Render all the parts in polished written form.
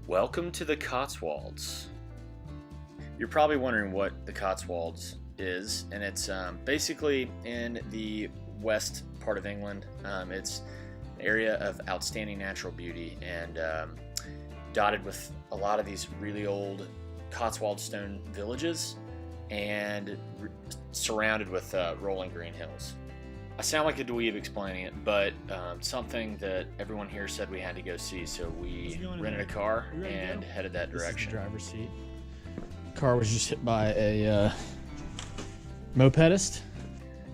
Welcome to the Cotswolds. You're probably wondering what the Cotswolds is, and it's basically in the west part of England. It's an area of outstanding natural beauty and dotted with a lot of these really old Cotswold stone villages and surrounded with rolling green hills. I sound like a dweeb explaining it, but something that everyone here said we had to go see, so we rented a car and headed that direction. This is the driver's seat. Car was just hit by a mopedist.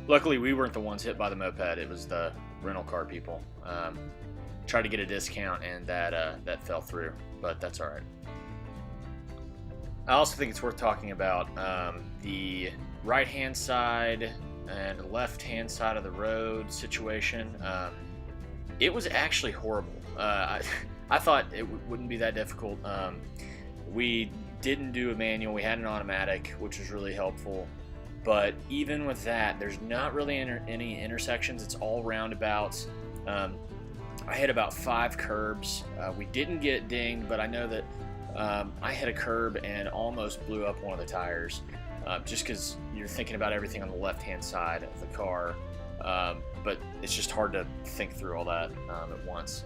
Luckily, we weren't the ones hit by the moped. It was the rental car people. Tried to get a discount, and that fell through, but that's all right. I also think it's worth talking about the right-hand side and left-hand side of the road situation. It was actually horrible. I thought it wouldn't be that difficult. We didn't do a manual. We had an automatic, which was really helpful. But even with that, there's not really any intersections. It's all roundabouts. I hit about 5 curbs. We didn't get dinged, but I know that I hit a curb and almost blew up one of the tires. Just because you're thinking about everything on the left-hand side of the car, but it's just hard to think through all that at once.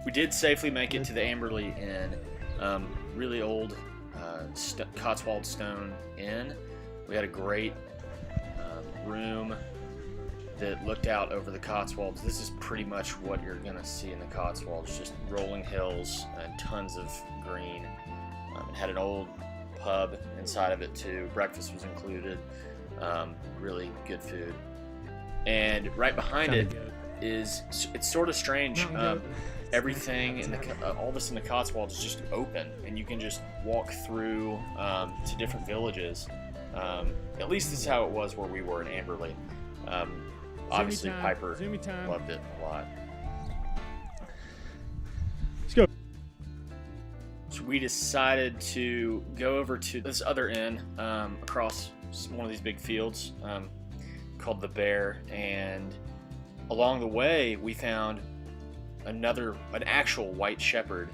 We did safely make it to the Amberley Inn, really old Cotswold stone inn. We had a great room that looked out over the Cotswolds. This is pretty much what you're going to see in the Cotswolds, just rolling hills and tons of green. It had an old pub inside of it too. Breakfast was included. Really good food. And right behind it is, it's sort of strange. Everything in the all this in the Cotswolds is just open, and you can just walk through to different villages. At least this is how it was where we were in Amberley. Obviously, Piper loved it a lot. Let's go. So we decided to go over to this other inn across one of these big fields called the Bear, and along the way we found an actual white shepherd.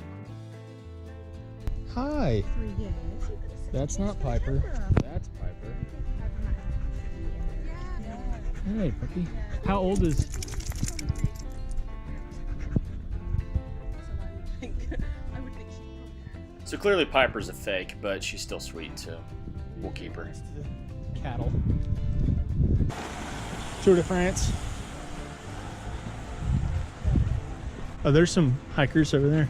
Hi. That's not Piper. That's Piper. Hey, puppy. How old is? So clearly Piper's a fake, but she's still sweet, so we'll keep her. Cattle. Tour de France. Oh, there's some hikers over there.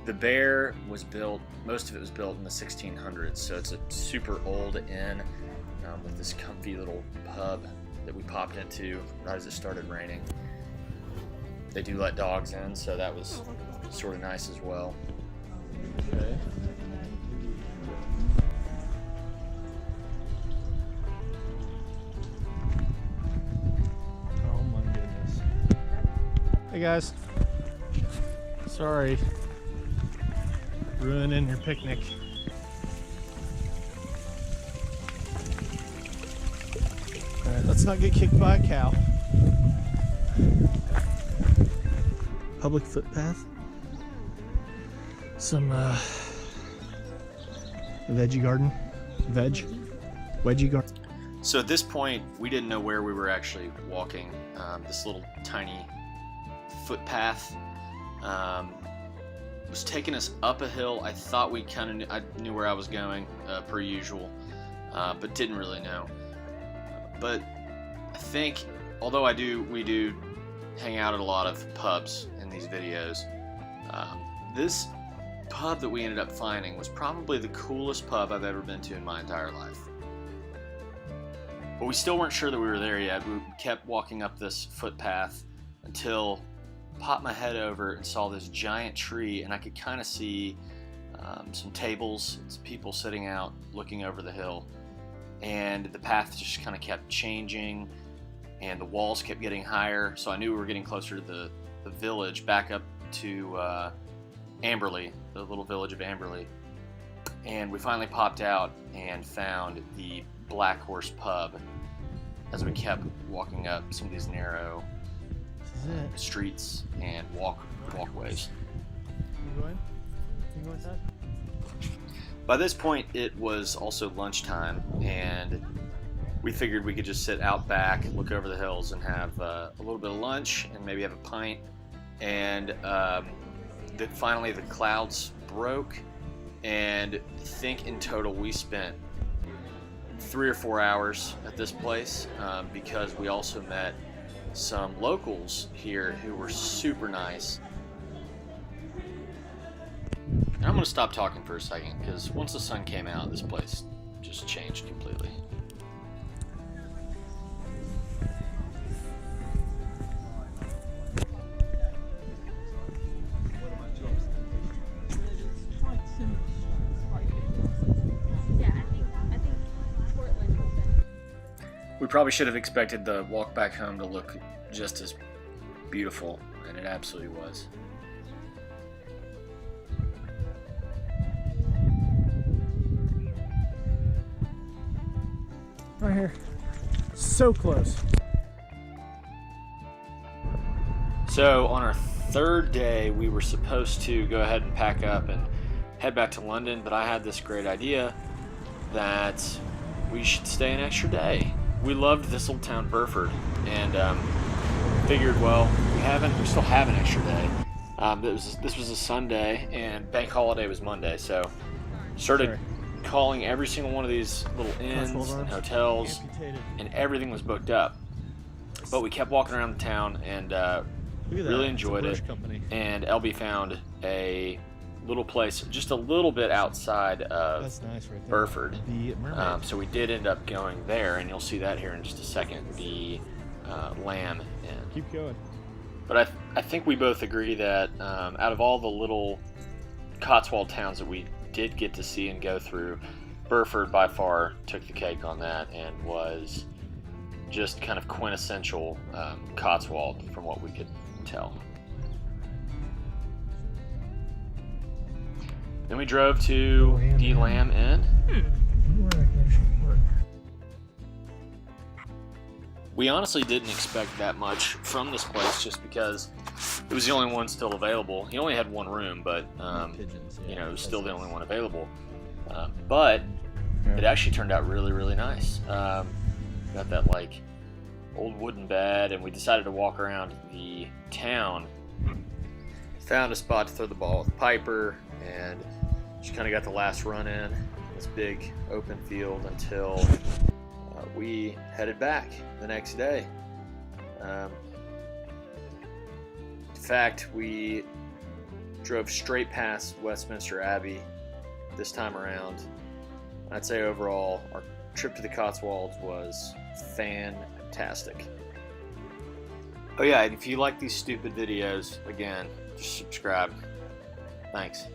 The Bear was built, most of it was built in the 1600s, so it's a super old inn with this comfy little pub that we popped into right as it started raining. They do let dogs in, so that was sort of nice as well. Okay. Oh my goodness. Hey guys. Sorry. Ruining your picnic. Alright, let's not get kicked by a cow. Public footpath. Some veggie garden. Wedgie garden. So at this point, we didn't know where we were actually walking. This little tiny footpath was taking us up a hill. I thought we kind of I knew where I was going, per usual, but didn't really know. But I think, although we do hang out at a lot of pubs in these videos, this pub that we ended up finding was probably the coolest pub I've ever been to in my entire life. But we still weren't sure that we were there yet. We kept walking up this footpath until I popped my head over and saw this giant tree, and I could kind of see some tables, people sitting out looking over the hill, and the path just kind of kept changing, and the walls kept getting higher, so I knew we were getting closer to the village, back up to Amberley, the little village of Amberley. And we finally popped out and found the Black Horse pub as we kept walking up some of these narrow streets and walkways. You going? You going, Dad? By this point, it was also lunchtime, and we figured we could just sit out back, look over the hills, and have a little bit of lunch, and maybe have a pint. And finally, the clouds broke, and I think in total we spent 3 or 4 hours at this place because we also met some locals here who were super nice. And I'm going to stop talking for a second because once the sun came out, this place just changed completely. We probably should have expected the walk back home to look just as beautiful, and it absolutely was. Right here. So close. So on our third day, we were supposed to go ahead and pack up and head back to London, but I had this great idea that we should stay an extra day. We loved this little town, Burford, and figured, well, we still have an extra day. This was a Sunday, and bank holiday was Monday, so started calling every single one of these little inns and hotels, and everything was booked up. But we kept walking around the town and really enjoyed it. And LB found a little place just a little bit outside of Burford. So we did end up going there, and you'll see that here in just a second, the Lamb Inn. Keep going. But I think we both agree that out of all the little Cotswold towns that we did get to see and go through, Burford by far took the cake on that and was just kind of quintessential Cotswold from what we could tell. Then we drove to the Lamb Inn. We honestly didn't expect that much from this place just because it was the only one still available. He only had one room, but you know, it was still the only one available. But it actually turned out really, really nice. Got that like old wooden bed, and we decided to walk around the town. Found a spot to throw the ball with Piper, and just kind of got the last run in this big open field until we headed back the next day. In fact, we drove straight past Westminster Abbey this time around. I'd say overall our trip to the Cotswolds was fantastic. Oh yeah, and if you like these stupid videos, again, just subscribe. Thanks.